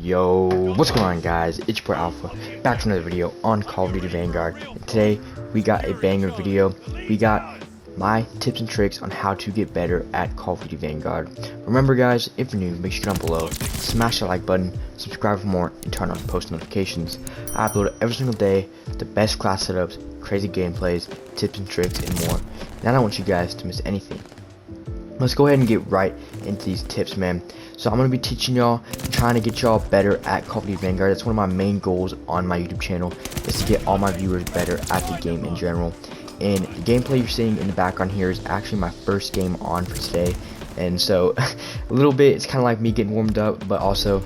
Yo, what's going on, guys? It's your boy Alpha, back to another video on Call of Duty Vanguard. And today we got a banger video. We got my tips and tricks on how to get better at Call of Duty Vanguard. Remember, guys, if you're new, make sure you down below, smash that like button, subscribe for more, and turn on post notifications. I upload every single day the best class setups, crazy gameplays, tips and tricks, and more. And I don't want you guys to miss anything. Let's go ahead and get right into these tips, man. So I'm going to be teaching y'all, trying to get y'all better at Call of Duty Vanguard. That's one of my main goals on my YouTube channel, is to get all my viewers better at the game in general. And the gameplay you're seeing in the background here is actually my first game on for today. And so a little bit, it's kind of like me getting warmed up, but also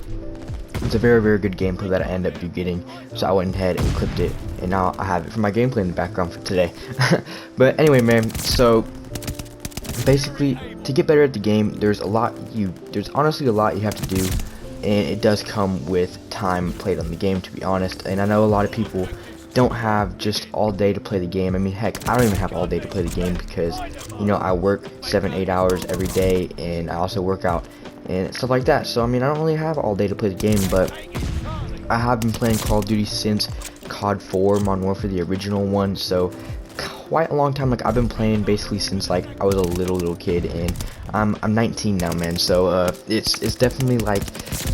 it's a very, very good gameplay that I ended up getting. So I went ahead and clipped it, and now I have it for my gameplay in the background for today. But anyway, man, so basically, to get better at the game, there's honestly a lot you have to do, and it does come with time played on the game, to be honest. And I know a lot of people don't have just all day to play the game. I mean, heck, I don't even have all day to play the game because, you know, I work 7-8 hours every day, and I also work out and stuff like that. So I mean, I don't really have all day to play the game, but I have been playing Call of Duty since COD 4 Modern Warfare, the original one, so quite a long time. Like, I've been playing basically since like I was a little kid, and I'm 19 now, man. So it's definitely like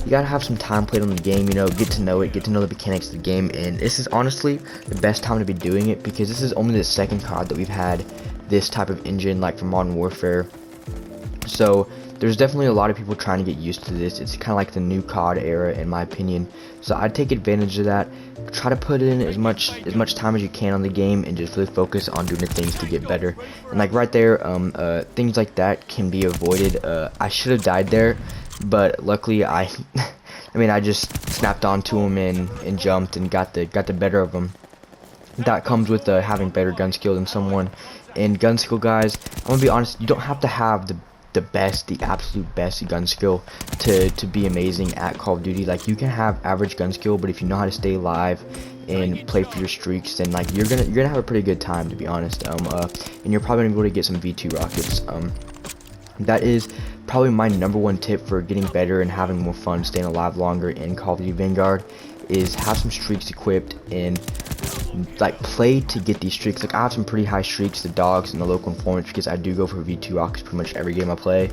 you gotta have some time played on the game, you know, get to know it, get to know the mechanics of the game. And this is honestly the best time to be doing it, because this is only the second COD that we've had this type of engine, like for Modern Warfare. So there's definitely a lot of people trying to get used to this. It's kind of like the new COD era, in my opinion. So I'd take advantage of that. Try to put in as much time as you can on the game, and just really focus on doing the things to get better. And like right there, things like that can be avoided. I should have died there, but luckily I mean, I just snapped onto him and jumped and got the better of him. That comes with having better gun skill than someone. And gun skill, guys, I'm gonna be honest, you don't have to have the absolute best gun skill to be amazing at Call of Duty. Like, you can have average gun skill, but if you know how to stay alive and play for your streaks, then like you're gonna have a pretty good time, to be honest. And you're probably gonna be able to get some V2 rockets. That is probably my #1 tip for getting better and having more fun, staying alive longer in Call of Duty Vanguard, is have some streaks equipped and like play to get these streaks. Like, I have some pretty high streaks, the dogs and the local informants, because I do go for V2 rockets pretty much every game I play.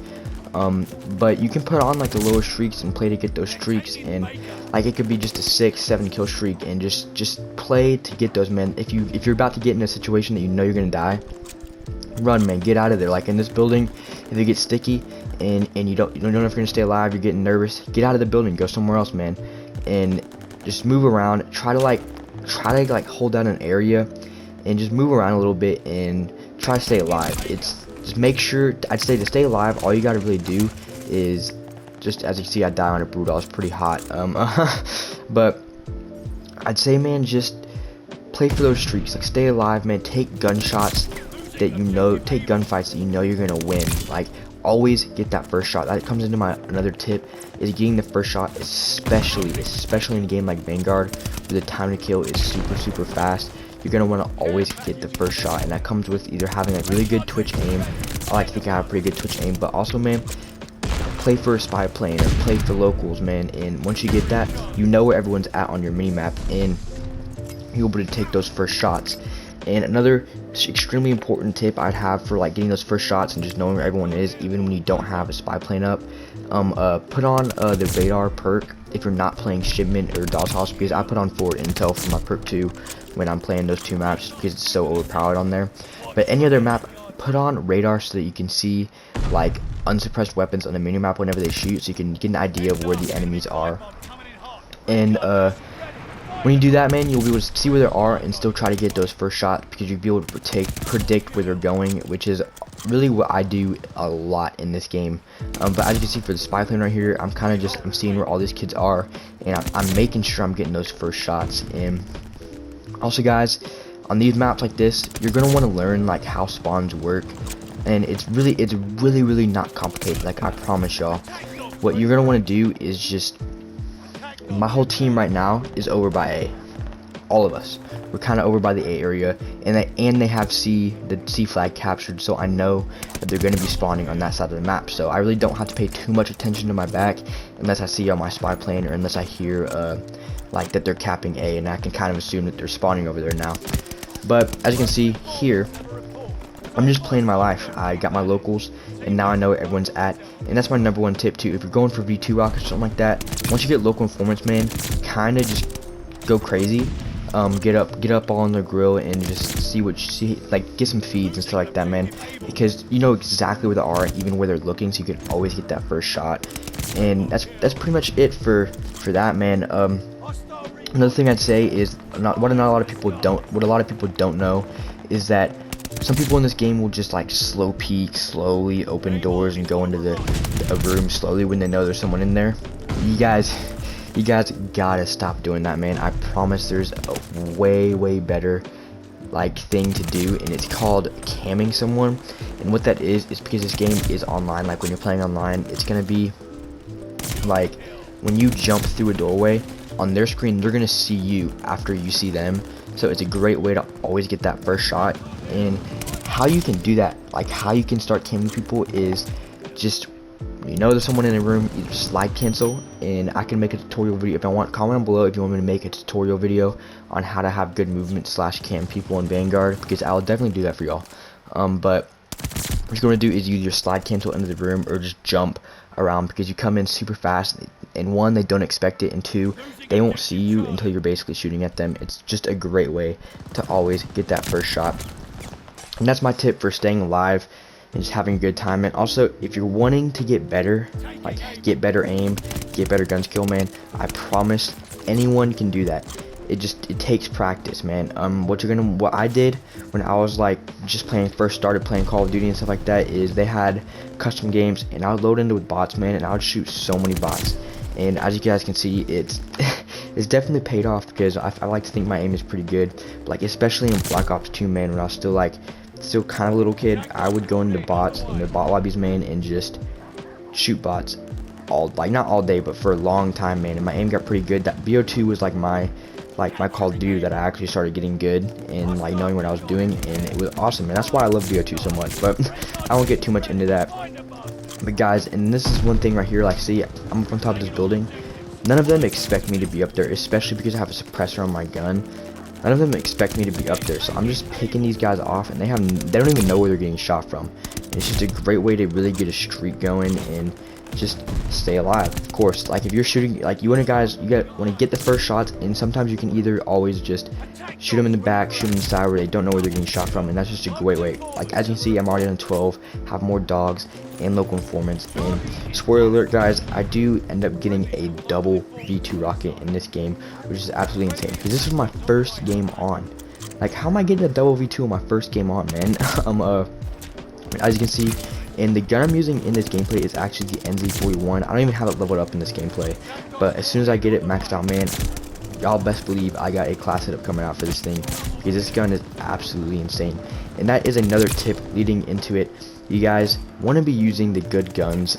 But you can put on like the lower streaks and play to get those streaks, and like it could be just a 6-7 kill streak, and just play to get those, man. If you're about to get in a situation that you know you're gonna die, run, man, get out of there. Like in this building, if it gets sticky and you don't know if you're gonna stay alive, you're getting nervous, get out of the building, go somewhere else, man, and just move around. Try to hold down an area and just move around a little bit and try to stay alive. It's just make sure, I'd say, to stay alive, all you gotta really do is just, as you see, I die on a Brutal. It's pretty hot. But I'd say, man, just play for those streaks. Like, stay alive, man. Take gunshots that you know, take gunfights that you know you're gonna win. Like, always get that first shot. That comes into my another tip, is getting the first shot, especially in a game like Vanguard, where the time to kill is super fast. You're gonna want to always get the first shot, and that comes with either having a really good twitch aim. I like to think I have a pretty good twitch aim, but also, man, play for a spy plane or play for locals, man. And once you get that, you know where everyone's at on your minimap, and you're able to take those first shots. And another extremely important tip I'd have for like getting those first shots and just knowing where everyone is, even when you don't have a spy plane up, put on the radar perk if you're not playing Shipment or Dawes House, because I put on Forward Intel for my perk 2 when I'm playing those two maps, because it's so overpowered on there. But any other map, put on radar so that you can see like unsuppressed weapons on the minimap whenever they shoot, so you can get an idea of where the enemies are. And when you do that, man, you'll be able to see where they are and still try to get those first shots, because you'll be able to predict where they're going, which is really what I do a lot in this game. But as you can see, for the spy plane right here, I'm seeing where all these kids are, and I'm making sure I'm getting those first shots. And also, guys, on these maps like this, you're gonna want to learn like how spawns work, and it's really not complicated. Like, I promise y'all, what you're gonna want to do is just, my whole team right now is over by A. All of us, we're kind of over by the A area, and they have the C flag captured, so I know that they're going to be spawning on that side of the map. So I really don't have to pay too much attention to my back, unless I see on my spy plane or unless I hear like that they're capping A, and I can kind of assume that they're spawning over there now. But as you can see here, I'm just playing my life. I got my locals, and now I know where everyone's at, and that's my #1 tip too. If you're going for V2 rockets or something like that, once you get local informants, man, kind of just go crazy. Get up all on their grill and just see, like get some feeds and stuff like that, man, because you know exactly where they are, even where they're looking, so you can always get that first shot. And that's pretty much it for that, man. Another thing I'd say is what a lot of people don't know is that some people in this game will just like slow peek, slowly open doors and go into a room slowly when they know there's someone in there. You guys gotta stop doing that, man. I promise there's a way better like thing to do, and it's called camming someone. And what that is because this game is online. Like when you're playing online, it's gonna be like when you jump through a doorway on their screen, they're gonna see you after you see them. So it's a great way to always get that first shot. And how you can do that, like how you can start camming people, is just, you know there's someone in a room, you just slide cancel, and I can make a tutorial video if I want. Comment down below if you want me to make a tutorial video on how to have good movement / cam people in Vanguard, because I'll definitely do that for y'all. But what you're going to do is either slide cancel into the room or just jump around, because you come in super fast, and one, they don't expect it, and two, they won't see you until you're basically shooting at them. It's just a great way to always get that first shot. And that's my tip for staying alive and just having a good time. And also, if you're wanting to get better, like get better aim, get better gun skill, man, I promise anyone can do that. It takes practice, man. What I did when I was like just first started playing Call of Duty and stuff like that, is they had custom games, and I would load into with bots, man, and I would shoot so many bots. And as you guys can see, it's definitely paid off, because I like to think my aim is pretty good. But like especially in Black Ops 2, man, when I was still kind of a little kid, I would go into bots, in the bot lobbies, man, and just shoot bots not all day, but for a long time, man. And my aim got pretty good. That VO2 was like my Call of Duty that I actually started getting good and like knowing what I was doing, and it was awesome. And that's why I love VO2 so much. But I won't get too much into that. But guys, and this is one thing right here, like see, I'm up on top of this building. None of them expect me to be up there, especially because I have a suppressor on my gun. None of them expect me to be up there, so I'm just picking these guys off, and they don't even know where they're getting shot from. And it's just a great way to really get a streak going and just stay alive. Of course, like if you're shooting, like you want to get the first shots, and sometimes you can either always just shoot them in the back, shoot them in the side where they don't know where they're getting shot from, and that's just a great way. Like as you can see, I'm already on 12, have more dogs and local informants. And spoiler alert, guys, I do end up getting a double V2 rocket in this game, which is absolutely insane, because this is my first game on. Like, how am I getting a double V2 on my first game on, man? As you can see, and the gun I'm using in this gameplay is actually the NZ41. I don't even have it leveled up in this gameplay, but as soon as I get it maxed out, man, y'all best believe I got a class setup coming out for this thing, because this gun is absolutely insane. And that is another tip leading into it. You guys want to be using the good guns.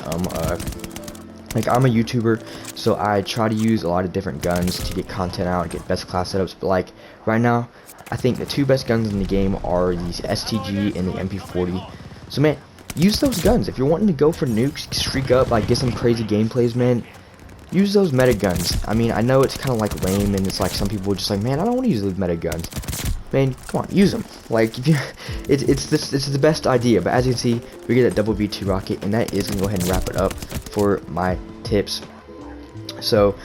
Like I'm a YouTuber, so I try to use a lot of different guns to get content out and get best class setups. But like right now, I think the two best guns in the game are the STG and the MP40. So man, use those guns. If you're wanting to go for nukes, streak up, like get some crazy gameplays, man, use those meta guns. I mean, I know it's kind of like lame, and it's like some people are just like, man, I don't want to use those meta guns. Man, come on, use them. Like, if you, it's the best idea. But as you can see, we get a double V2 rocket, and that is gonna go ahead and wrap it up for my tips. So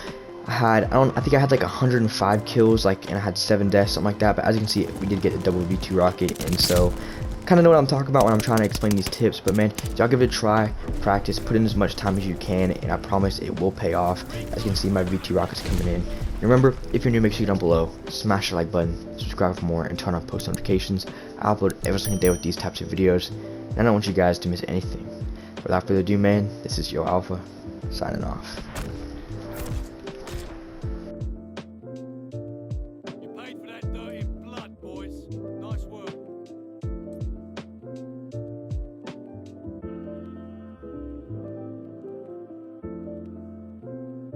I think I had like 105 kills, like, and I had 7 deaths, something like that. But as you can see, we did get a double V2 rocket, and so kind of know what I'm talking about when I'm trying to explain these tips. But man, y'all give it a try, practice, put in as much time as you can, and I promise it will pay off. As you can see, my V2 rockets coming in. And remember, if you're new, make sure you down below, smash the like button, subscribe for more, and turn on post notifications. I upload every single day with these types of videos, and I don't want you guys to miss anything. Without further ado, man, this is Yo Alpha, signing off.